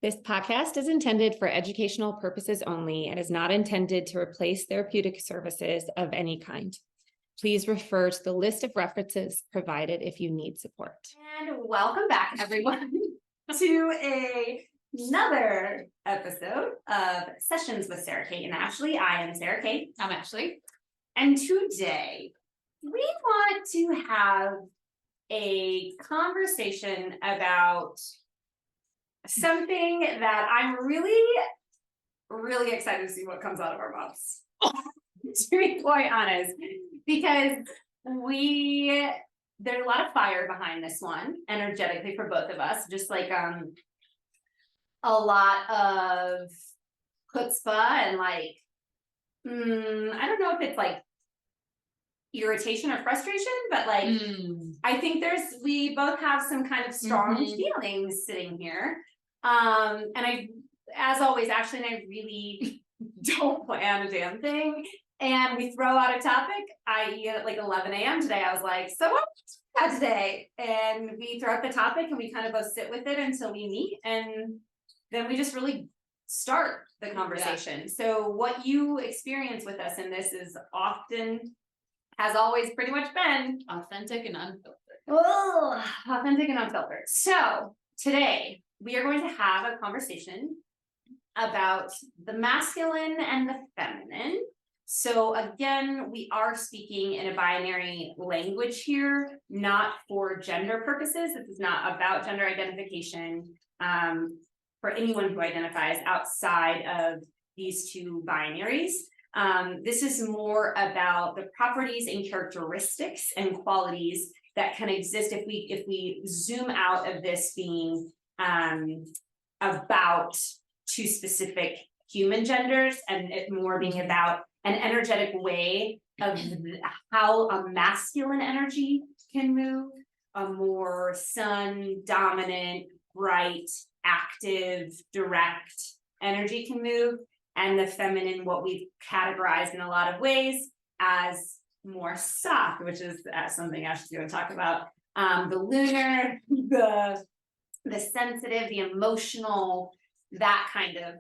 This podcast is intended for educational purposes only and is not intended to replace therapeutic services of any kind. Please refer to the list of references provided if you need support. And welcome back, everyone, to another episode of Sessions with Sara Cate and Ashley. I am Sara Cate. I'm Ashley. And today we want to have a conversation about something that I'm really excited to see what comes out of our mouths, to be quite honest, because there's a lot of fire behind this one, energetically for both of us, just like a lot of chutzpah and like, I don't know if it's like irritation or frustration, but like, I think we both have some kind of strong feelings sitting here. And as always, Ashley and I really don't plan a damn thing. And we throw out a topic, i.e. at like 11 a.m. today, I was like, so what had today? And we throw out the topic and we kind of both sit with it until we meet. And then we just really start the conversation. Yeah. So what you experience with us in this is often, has always pretty much been authentic and unfiltered. Oh, authentic and unfiltered. So today we are going to have a conversation about the masculine and the feminine. So again, we are speaking in a binary language here, not for gender purposes. This is not about gender identification for anyone who identifies outside of these two binaries. This is more about the properties and characteristics and qualities that can exist if we zoom out of this being about two specific human genders, and it more being about an energetic way of how a masculine energy can move, a more sun dominant, bright, active, direct energy can move, and the feminine, what we've categorized in a lot of ways as more soft, which is something Ashley's going to talk about. The lunar, the sensitive, the emotional, that kind of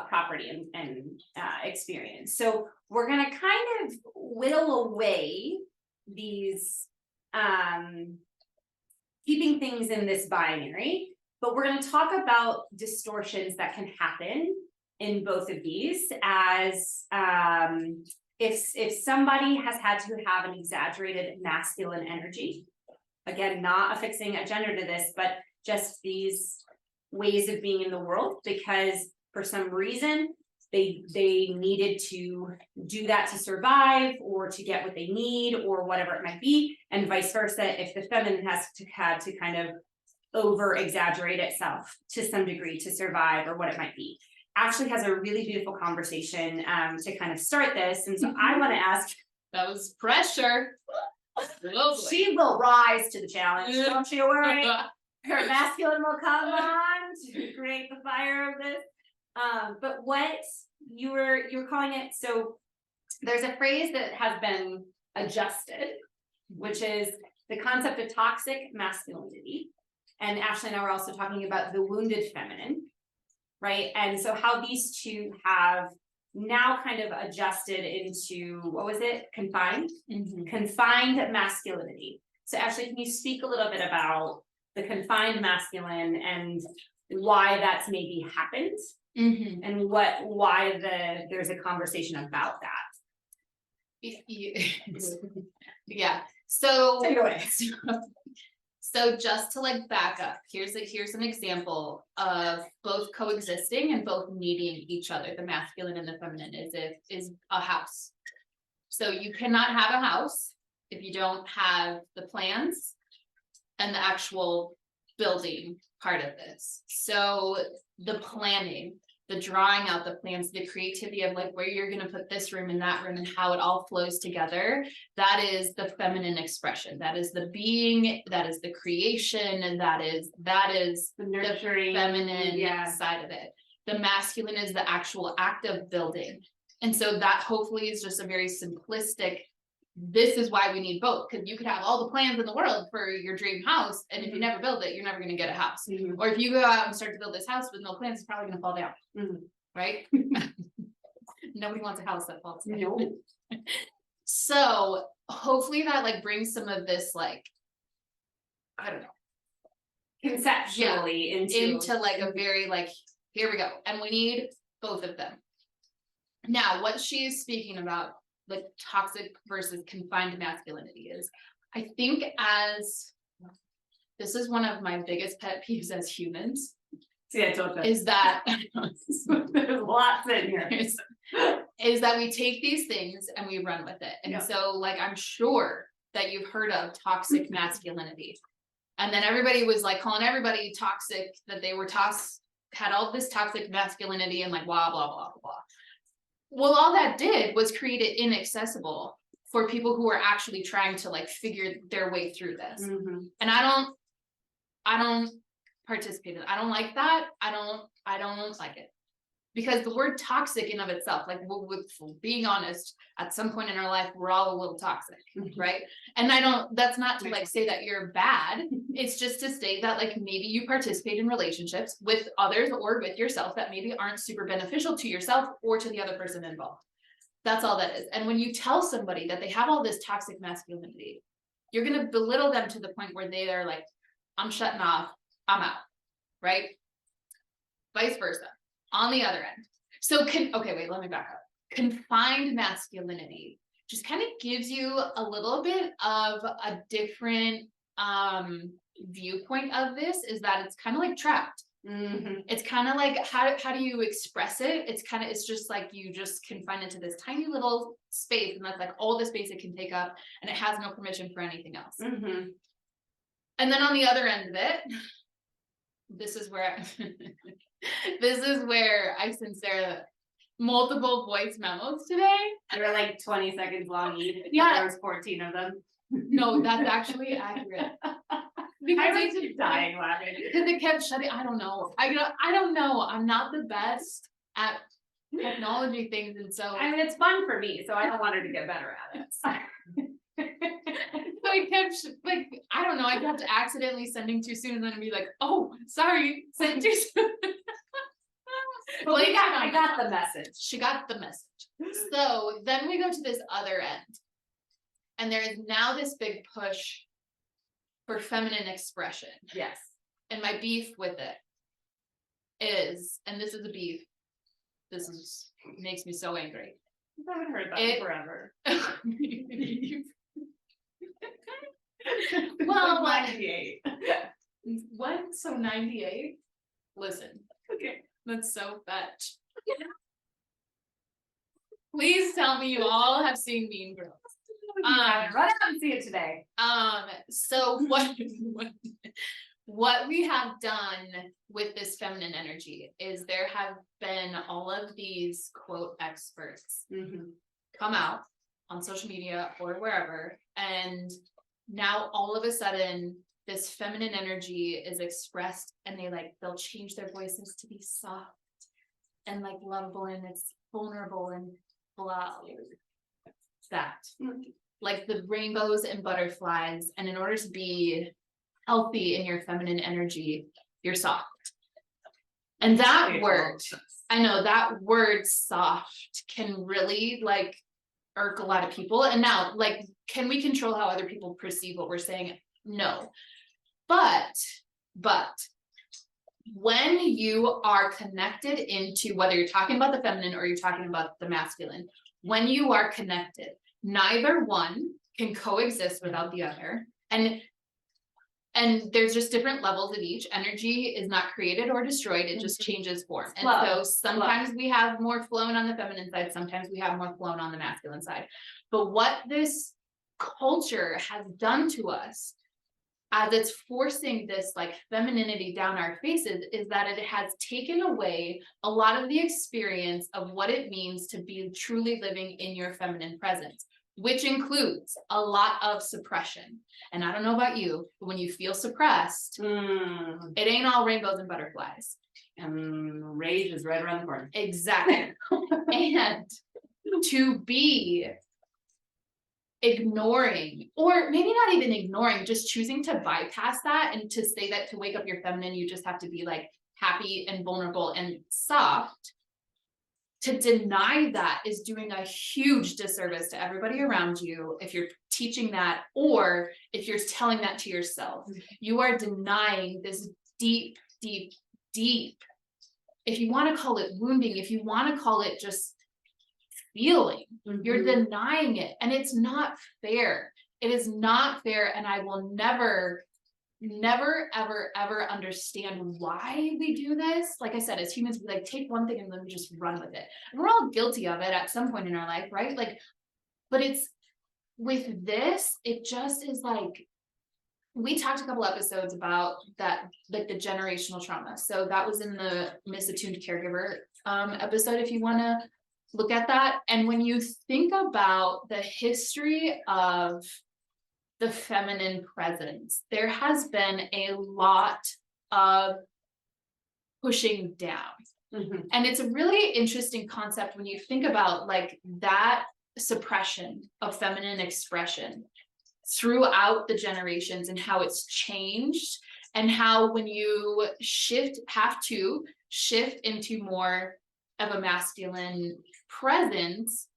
property and experience. So we're going to kind of whittle away these, keeping things in this binary, but we're going to talk about distortions that can happen in both of these as if somebody has had to have an exaggerated masculine energy, again, not affixing a gender to this, but just these ways of being in the world, because for some reason they needed to do that to survive or to get what they need or whatever it might be, and vice versa if the feminine had to kind of over exaggerate itself to some degree to survive or what it might be. Ashley has a really beautiful conversation to kind of start this, and so I want to ask. That was pressure. She will rise to the challenge. Don't you worry. Her masculine will come on to create the fire of this. But what you were calling it, so there's a phrase that has been adjusted, which is the concept of toxic masculinity. And Ashley and I were also talking about the wounded feminine, right? And so how these two have now kind of adjusted into, what was it? Confined? Confined masculinity. So Ashley, can you speak a little bit about the confined masculine and why that's maybe happened, and why there's a conversation about that? Yeah. So take it away. So just to like back up, here's an example of both coexisting and both needing each other. The masculine and the feminine is a house. So you cannot have a house if you don't have the plans and the actual building part of this. So the planning, the drawing out the plans, the creativity of like where you're going to put this room and that room and how it all flows together, that is the feminine expression. That is the being, that is the creation, and that is the nurturing, feminine side of it. The masculine is the actual act of building. And so that hopefully is just a very simplistic this is why we need both, because you could have all the plans in the world for your dream house, and if you never build it, you're never going to get a house. Or if you go out and start to build this house with no plans, it's probably going to fall down, right? Nobody wants a house that falls down. No. So hopefully that like brings some of this like, I don't know, Conceptually into like a very like, here we go, and we need both of them. Now what she's speaking about, like toxic versus confined masculinity, is I think as this is one of my biggest pet peeves as humans. See, I told you. Is that there's lots in here. Is that we take these things and we run with it. And so like I'm sure that you've heard of toxic masculinity. And then everybody was like calling everybody toxic, that they were had all this toxic masculinity and like blah blah blah blah. Well, all that did was create it inaccessible for people who are actually trying to like figure their way through this. And I don't participate in it. I don't like that. I don't like it, because the word toxic in of itself, like with being honest, at some point in our life, we're all a little toxic, right? And that's not to like say that you're bad. It's just to say that like maybe you participate in relationships with others or with yourself that maybe aren't super beneficial to yourself or to the other person involved. That's all that is. And when you tell somebody that they have all this toxic masculinity, you're going to belittle them to the point where they are like, I'm shutting off, I'm out, right? Vice versa. On the other end. So okay, wait, let me back up. Confined masculinity just kind of gives you a little bit of a different viewpoint of this, is that it's kind of like trapped. It's kind of like, how do you express it? It's just like you just confine it to this tiny little space, and that's like all the space it can take up, and it has no permission for anything else. And then on the other end of it, this is where I sent Sarah multiple voice memos today. They were like 20 seconds long each. Yeah. There was 14 of them. No, that's actually accurate. Because I was just dying laughing. Because it kept shutting. I don't know. I don't know. I'm not the best at technology things, and so I mean, it's fun for me, so I don't want her to get better at it. So I kept like, I don't know, I kept accidentally sending too soon, and then I'd be like, oh, sorry, sent too soon. But I got the message. She got the message. So then we go to this other end, and there is now this big push for feminine expression. Yes. And my beef with it is, and this is a beef, makes me so angry. I haven't heard that forever. Well, 98. What? So 98? Listen. Okay. That's so fetch. Please tell me you all have seen Mean Girls. Run out and see it today. So what we have done with this feminine energy is there have been all of these quote experts come out on social media or wherever, and now all of a sudden this feminine energy is expressed, and they'll change their voices to be soft and like lovable, and it's vulnerable and blah. That like the rainbows and butterflies, and in order to be healthy in your feminine energy, you're soft. And that word, I know that word soft can really like irk a lot of people. And now, like, can we control how other people perceive what we're saying? No. But when you are connected into, whether you're talking about the feminine or you're talking about the masculine, when you are connected, neither one can coexist without the other. And there's just different levels of each. Energy is not created or destroyed. It just changes form. And so sometimes we have more flowing on the feminine side. Sometimes we have more flowing on the masculine side. But what this culture has done to us, as it's forcing this like femininity down our faces, is that it has taken away a lot of the experience of what it means to be truly living in your feminine presence, which includes a lot of suppression. And I don't know about you, but when you feel suppressed, it ain't all rainbows and butterflies. And rage is right around the corner. Exactly. And to be ignoring, or maybe not even ignoring, just choosing to bypass that and to say that to wake up your feminine, you just have to be like happy and vulnerable and soft. To deny that is doing a huge disservice to everybody around you if you're teaching that, or if you're telling that to yourself. You are denying this deep, deep, deep, if you want to call it wounding, if you want to call it just feeling, you're denying it, and it's not fair. It is not fair, and I will never ever understand why we do this. Like I said, as humans, we like take one thing and then we just run with it. And we're all guilty of it at some point in our life, right? Like, but it's with this, it just is like, we talked a couple episodes about that, like the generational trauma. So that was in the misattuned caregiver episode, if you want to look at that. And when you think about the history of the feminine presence, there has been a lot of pushing down. And it's a really interesting concept when you think about like that suppression of feminine expression throughout the generations, and how it's changed, and how when you have to shift into more of a masculine presence,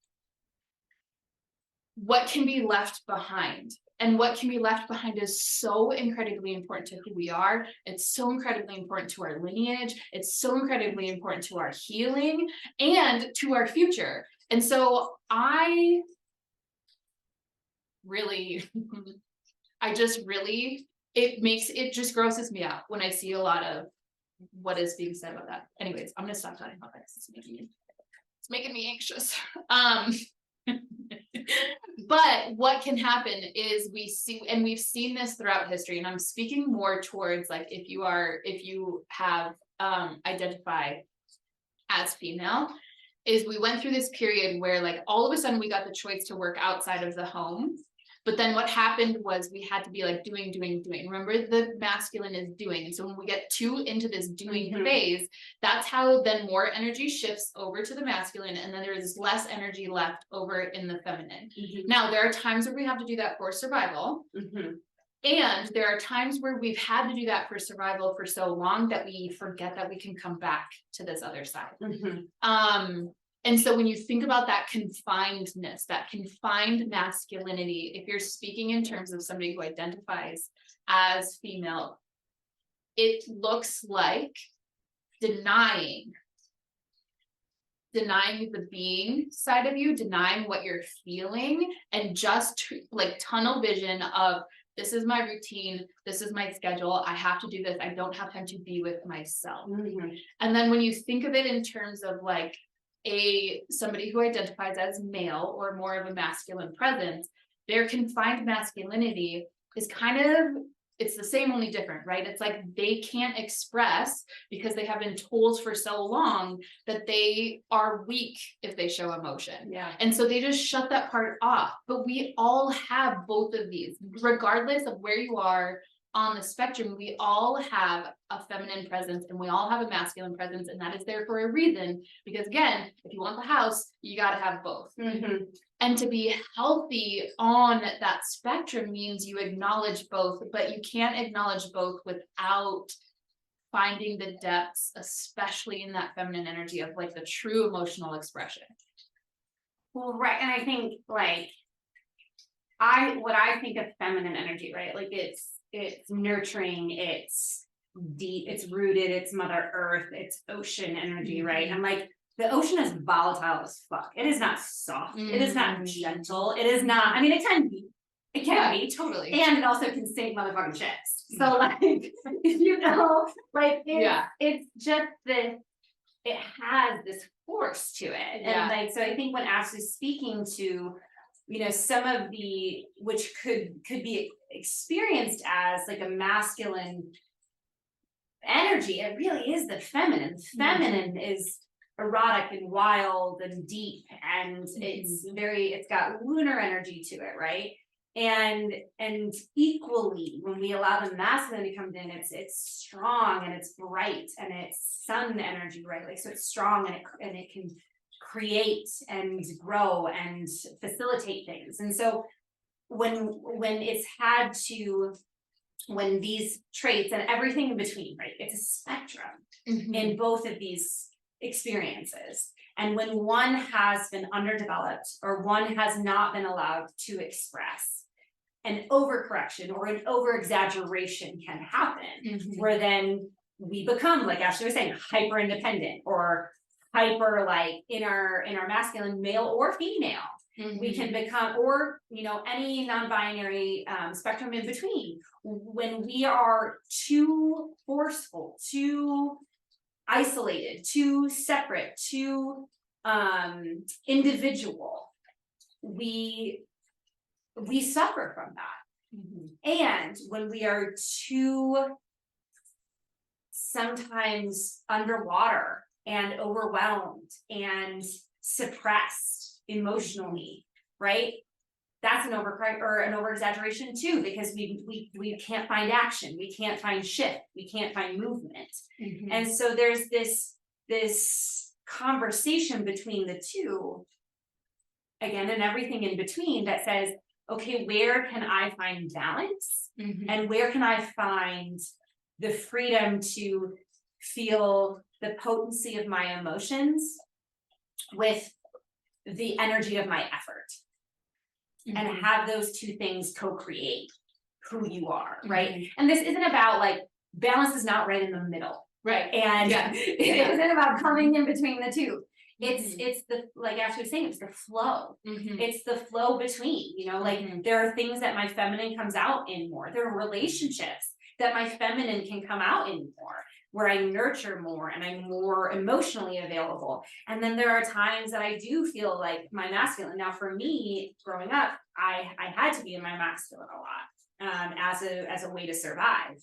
what can be left behind. And what can be left behind is so incredibly important to who we are. It's so incredibly important to our lineage. It's so incredibly important to our healing and to our future. And so I really, it just grosses me out when I see a lot of what is being said about that. Anyways, I'm gonna stop talking about this. It's making me anxious. But what can happen is we've seen this throughout history, and I'm speaking more towards like if you have identified as female, is we went through this period where like all of a sudden we got the choice to work outside of the home. But then what happened was we had to be like doing. Remember, the masculine is doing. And so when we get too into this doing phase, that's how then more energy shifts over to the masculine. And then there's less energy left over in the feminine. Now, there are times where we have to do that for survival. And there are times where we've had to do that for survival for so long that we forget that we can come back to this other side. And so when you think about that confinedness, that confined masculinity, if you're speaking in terms of somebody who identifies as female, it looks like denying the being side of you, denying what you're feeling, and just like tunnel vision of, this is my routine, this is my schedule, I have to do this, I don't have time to be with myself. And then when you think of it in terms of like somebody who identifies as male or more of a masculine presence, their confined masculinity is it's the same, only different, right? It's like they can't express because they have been told for so long that they are weak if they show emotion. And so they just shut that part off. But we all have both of these, regardless of where you are on the spectrum. We all have a feminine presence and we all have a masculine presence, and that is there for a reason, because again, if you want the house, you got to have both. And to be healthy on that spectrum means you acknowledge both, but you can't acknowledge both without finding the depths, especially in that feminine energy of like the true emotional expression. Well, right. And I think like what I think of feminine energy, right? Like it's nurturing, it's deep, it's rooted, it's Mother Earth, it's ocean energy, right? And like the ocean is volatile as fuck. It is not soft. It is not gentle. It is not, I mean, it can be. It can be. Totally. And it also can sink motherfucking ships. So like, you know, like it's just this, it has this force to it. And like, so I think when Ashley's speaking to, you know, some of which could be experienced as like a masculine energy, it really is the feminine. Feminine is erotic and wild and deep, and it's got lunar energy to it, right? And equally, when we allow the masculine to come in, it's strong and it's bright and it's sun energy, right? Like, so it's strong and it can create and grow and facilitate things. And so when it's had to, when these traits and everything in between, right? It's a spectrum in both of these experiences. And when one has been underdeveloped or one has not been allowed to express, an overcorrection or an over exaggeration can happen, where then we become, like Ashley was saying, hyper independent or hyper like in our masculine, male or female. We can become, or any non-binary spectrum in between. When we are too forceful, too isolated, too separate, too individual, we suffer from that. And when we are too sometimes underwater and overwhelmed and suppressed emotionally, right? That's an over exaggeration too, because we can't find action, we can't find shift, we can't find movement. And so there's this conversation between the two, again, and everything in between, that says, okay, where can I find balance? And where can I find the freedom to feel the potency of my emotions with the energy of my effort? And have those two things co-create who you are, right? And this isn't about like, balance is not right in the middle. Right. And it isn't about coming in between the two. It's the, like Ashley was saying, it's the flow. It's the flow between, like there are things that my feminine comes out in more. There are relationships that my feminine can come out in more, where I nurture more and I'm more emotionally available. And then there are times that I do feel like my masculine. Now for me, growing up, I had to be in my masculine a lot as a way to survive.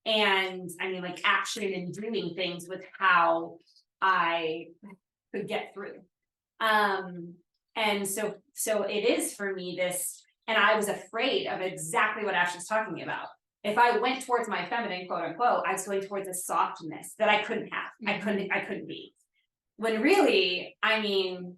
And I mean, like action and doing things with how I could get through. And so it is for me this, and I was afraid of exactly what Ashley's talking about. If I went towards my feminine, quote unquote, I was going towards a softness that I couldn't have. I couldn't be. When really, I mean,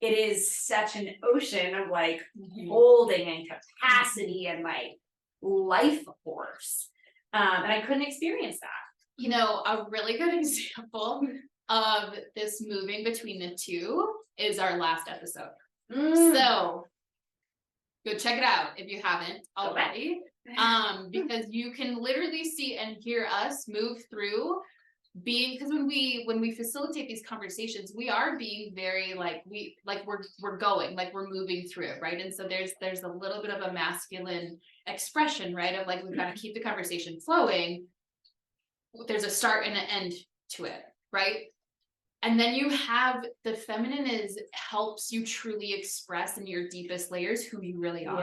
it is such an ocean of like holding and capacity and like life force. And I couldn't experience that. A really good example of this moving between the two is our last episode. So go check it out if you haven't already. Because you can literally see and hear us move through because when we facilitate these conversations, we are being very we're going, like we're moving through it, right? And so there's a little bit of a masculine expression, right? Of like, we've got to keep the conversation flowing. There's a start and an end to it, right? And then you have the feminine helps you truly express in your deepest layers who you really are.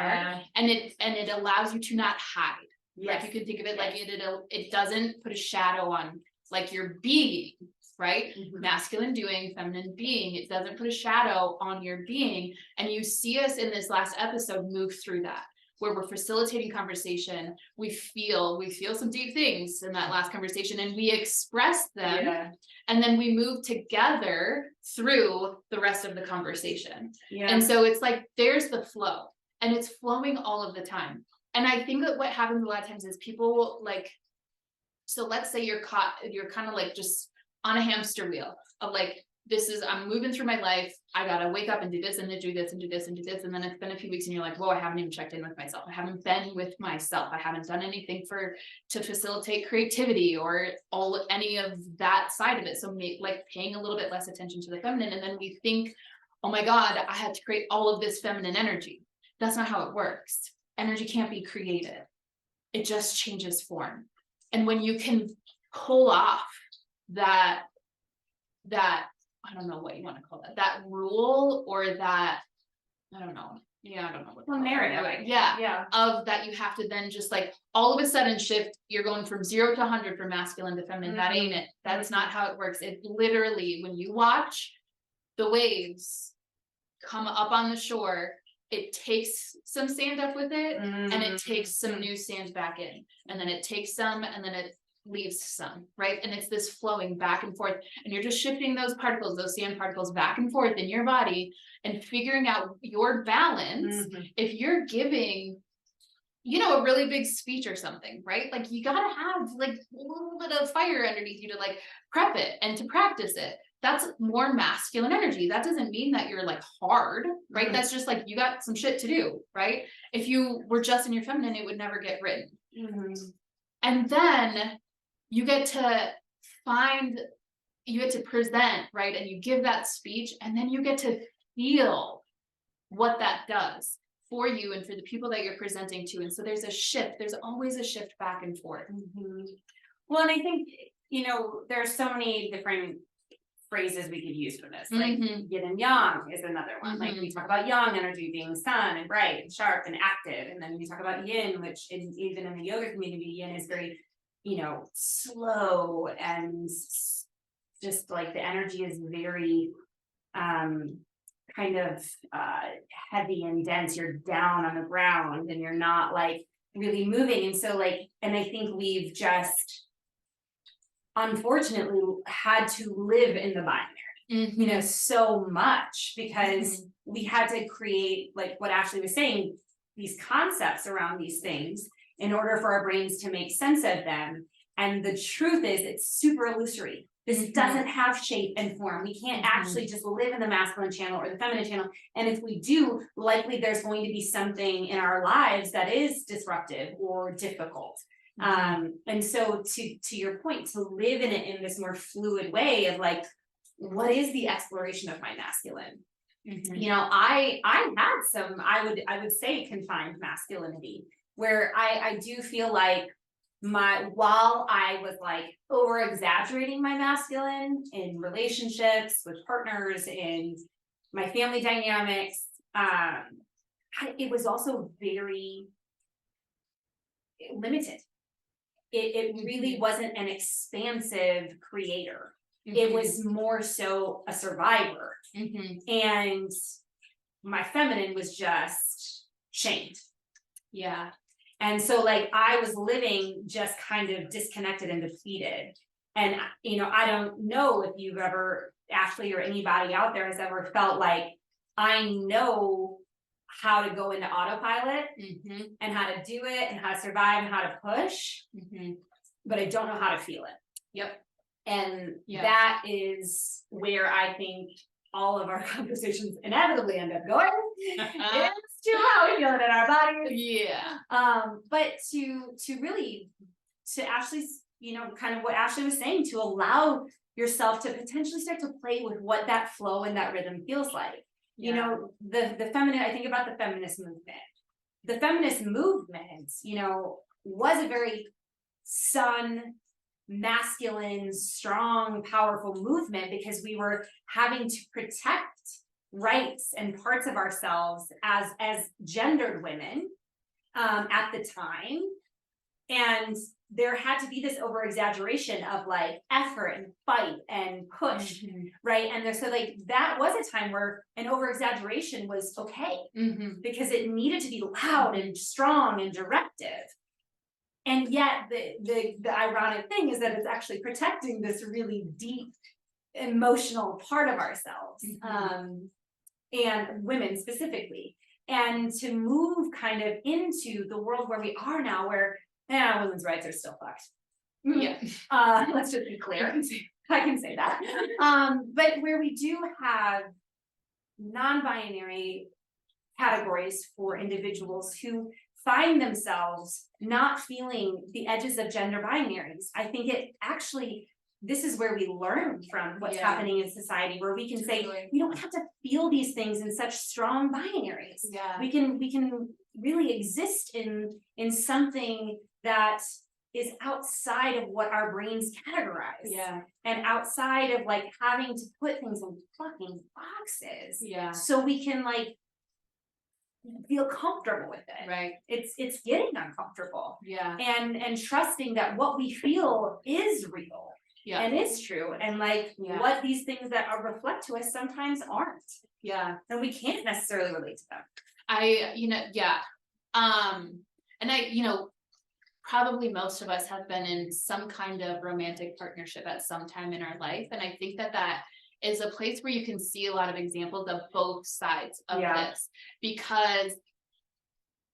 And it allows you to not hide. Like you can think of it like it doesn't put a shadow on like your being, right? Masculine doing, feminine being. It doesn't put a shadow on your being. And you see us in this last episode move through that, where we're facilitating conversation. We feel some deep things in that last conversation and we express them. And then we move together through the rest of the conversation. And so it's like, there's the flow and it's flowing all of the time. And I think that what happens a lot of times is people like, so let's say you're kind of like just on a hamster wheel of like, I'm moving through my life. I gotta wake up and do this and then do this and do this and do this. And then it's been a few weeks and you're like, whoa, I haven't even checked in with myself. I haven't been with myself. I haven't done anything to facilitate creativity or any of that side of it. So like paying a little bit less attention to the feminine. And then we think, oh my God, I had to create all of this feminine energy. That's not how it works. Energy can't be created. It just changes form. And when you can pull off that I don't know what you want to call that rule or that, I don't know. Yeah, I don't know what narrative. Of that you have to then just like all of a sudden shift, you're going from 0 to 100 from masculine to feminine. That ain't it. That's not how it works. It literally, when you watch the waves come up on the shore, it takes some sand up with it and it takes some new sand back in, and then it takes some and then it leaves some, right? And it's this flowing back and forth, and you're just shifting those particles, those sand particles back and forth in your body and figuring out your balance. If you're giving, you know, a really big speech or something, right? Like you gotta have like a little bit of fire underneath you to like prep it and to practice it. That's more masculine energy. That doesn't mean that you're like hard, right? That's just like, you got some shit to do, right? If you were just in your feminine, it would never get written. And then you get to present, right? And you give that speech, and then you get to feel what that does for you and for the people that you're presenting to. And so there's a shift, there's always a shift back and forth. Well, and I think, you know, there's so many different phrases we could use for this, like yin and yang is another one. Like we talk about yang energy being sun and bright and sharp and active, and then we talk about yin, which even in the yoga community, yin is very, you know, slow and just like the energy is very kind of heavy and dense. You're down on the ground and you're not like really moving. And so like, and I think we've just unfortunately had to live in the binary, you know, so much because we had to create, like what Ashley was saying, these concepts around these things in order for our brains to make sense of them. And the truth is, it's super illusory. This doesn't have shape and form. We can't actually just live in the masculine channel or the feminine channel. And if we do, likely there's going to be something in our lives that is disruptive or difficult. And so to your point, to live in it in this more fluid way of like, what is the exploration of my masculine? You know, I had some, I would say confined masculinity, where I do feel like while I was like over exaggerating my masculine in relationships with partners, in my family dynamics, it was also very limited. It really wasn't an expansive creator. It was more so a survivor. And my feminine was just shamed. Yeah. And so like I was living just kind of disconnected and depleted. And, you know, I don't know if you've ever, Ashley or anybody out there has ever felt like, I know how to go into autopilot and how to do it and how to survive and how to push, but I don't know how to feel it. Yep. And that is where I think all of our conversations inevitably end up going. It's to how we feel it in our bodies. Yeah. But to really, to Ashley's, you know, kind of what Ashley was saying, to allow yourself to potentially start to play with what that flow and that rhythm feels like. You know, the feminine, I think about the feminist movement. The feminist movement, you know, was a very sun, masculine, strong, powerful movement because we were having to protect rights and parts of ourselves as gendered women at the time. And there had to be this over exaggeration of like effort and fight and push, right? And so like that was a time where an over exaggeration was okay because it needed to be loud and strong and directive. And yet the ironic thing is that it's actually protecting this really deep emotional part of ourselves, and women specifically. And to move kind of into the world where we are now, where women's rights are still fucked. Yeah. Let's just be clear. I can say that. But where we do have non-binary categories for individuals who find themselves not feeling the edges of gender binaries, I think it actually, this is where we learn from what's happening in society, where we can say, we don't have to feel these things in such strong binaries. We can really exist in something that is outside of what our brains categorize. And outside of like having to put things in fucking boxes. So we can like feel comfortable with it. Right. It's getting uncomfortable. Yeah. And trusting that what we feel is real. And is true. And like what these things that are reflect to us sometimes aren't. And we can't necessarily relate to them. And I, probably most of us have been in some kind of romantic partnership at some time in our life. And I think that that is a place where you can see a lot of examples of both sides of this, because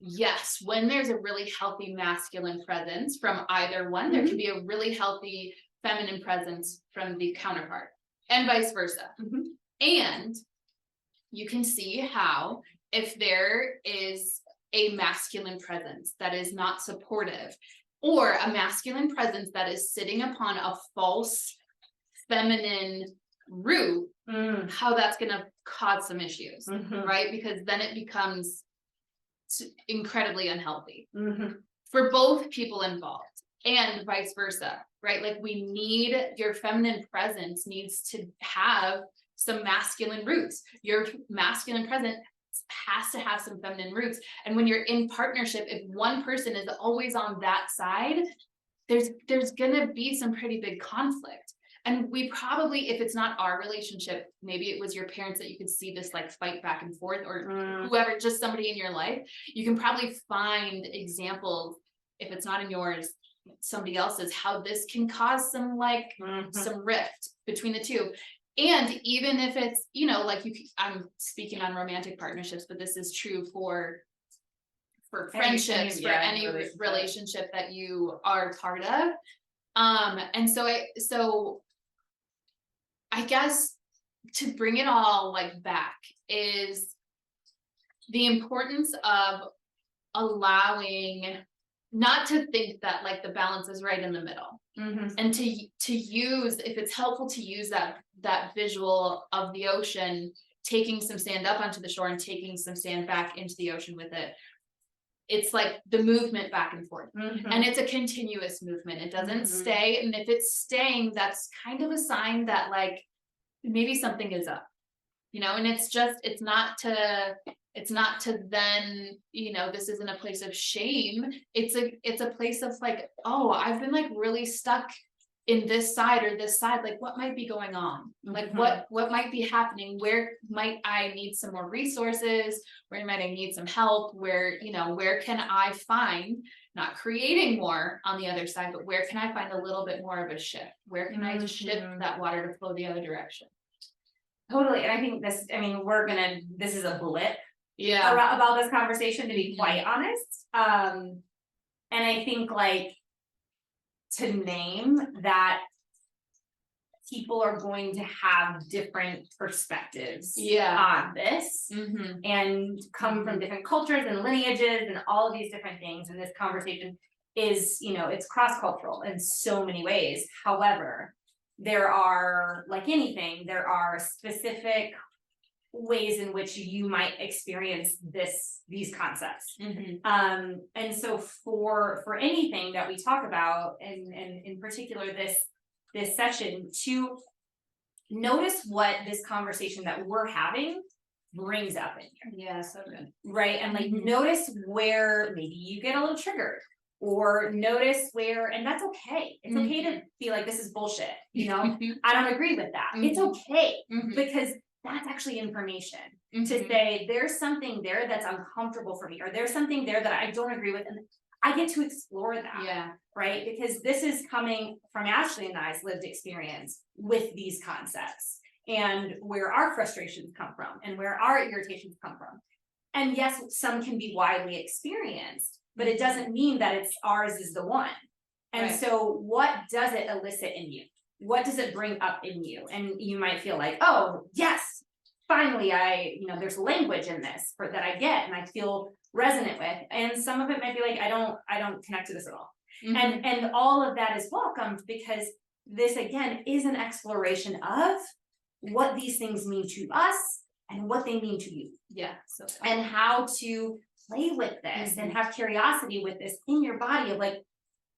yes, when there's a really healthy masculine presence from either one, there can be a really healthy feminine presence from the counterpart, and vice versa. And you can see how, if there is a masculine presence that is not supportive, or a masculine presence that is sitting upon a false feminine root, how that's going to cause some issues, right? Because then it becomes incredibly unhealthy for both people involved, and vice versa, right? Like, we need, your feminine presence needs to have some masculine roots. Your masculine presence has to have some feminine roots. And when you're in partnership, if one person is always on that side, there's gonna be some pretty big conflict. And we probably, if it's not our relationship, maybe it was your parents, that you could see this like fight back and forth, or whoever, just somebody in your life, you can probably find examples, if it's not in yours, somebody else's, how this can cause some like some rift between the two. And even if it's, you know, like I'm speaking on romantic partnerships, but this is true for friendships, for any relationship that you are part of. And so I guess to bring it all like back is the importance of allowing, not to think that like the balance is right in the middle, and to use, if it's helpful to use that visual of the ocean taking some sand up onto the shore and taking some sand back into the ocean with it. It's like the movement back and forth, and it's a continuous movement. It doesn't stay. And if it's staying, that's kind of a sign that like maybe something is up, you know. And it's not to then, you know, this isn't a place of shame. It's a place of like, oh, I've been like really stuck in this side or this side, like what might be going on, like what might be happening, where might I need some more resources, where might I need some help, where, you know, where can I find, not creating more on the other side, but where can I find a little bit more of a shift, where can I shift that water to flow the other direction. Totally. And I think this is a blip Yeah. about this conversation, to be quite honest. And I think like, to name that people are going to have different perspectives on this, and come from different cultures and lineages and all of these different things. And this conversation is, you know, it's cross-cultural in so many ways. However, there are, like anything, there are specific ways in which you might experience these concepts. And so for anything that we talk about, and in particular this session, to notice what this conversation that we're having brings up in here. Yeah, so good. Right. And like notice where maybe you get a little triggered, or notice where, and that's okay. It's okay to be like, this is bullshit, you know. I don't agree with that. It's okay, because that's actually information to say there's something there that's uncomfortable for me, or there's something there that I don't agree with, and I get to explore that. Yeah. Right. Because this is coming from Ashley and I's lived experience with these concepts, and where our frustrations come from, and where our irritations come from. And yes, some can be widely experienced, but it doesn't mean that it's ours is the one. And so what does it elicit in you? What does it bring up in you? And you might feel like, oh, yes, finally, there's language in this that I get and I feel resonant with. And some of it might be like, I don't connect to this at all. And all of that is welcomed, because this, again, is an exploration of what these things mean to us and what they mean to you. Yeah. And how to play with this and have curiosity with this in your body of like,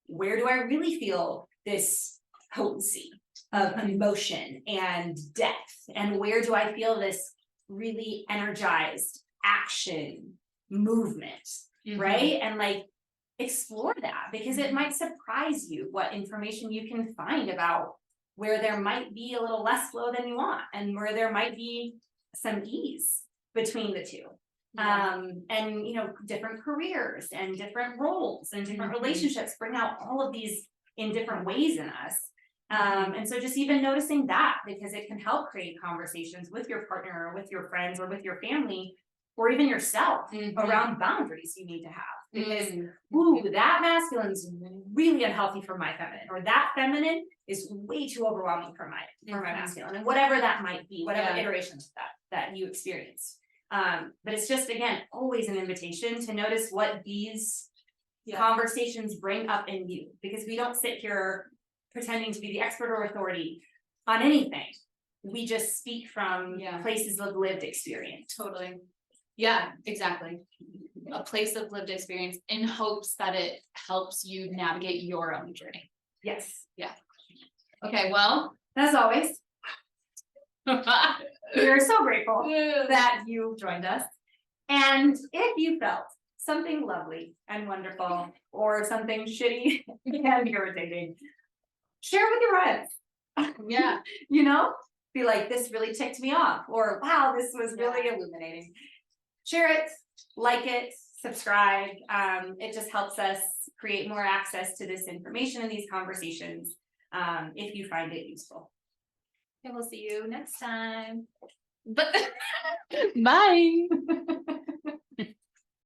where do I really feel this potency of emotion and depth, and where do I feel this really energized action movement, right? And like explore that, because it might surprise you what information you can find about where there might be a little less flow than you want, and where there might be some ease between the two. And different careers and different roles and different Mhm. relationships bring out all of these in different ways in us. And so just even noticing that, because it can help create conversations with your partner or with your friends or with your family, or even yourself Mhm. around boundaries you need to have. Because Mhm. ooh, that masculine's really unhealthy for my feminine, or that feminine is way too overwhelming for my Mhm. masculine, and whatever that might be, whatever Yeah. iteration of that you experience. But it's just, again, always an invitation to notice what these conversations bring up in you, because we don't sit here pretending to be the expert or authority on anything. We just speak from places of lived experience. Totally. Yeah, exactly. A place of lived experience in hopes that it helps you navigate your own journey. Yes. Okay, well, As always, we are so grateful that that you joined us. And if you felt something lovely and wonderful, or something shitty and irritating, share with your friends. yeah, Be like, this really ticked me off, or wow, this was really illuminating. Share it, like it, subscribe. It just helps us create more access to this information and these conversations, if you find it useful. and we'll see you next time. But bye.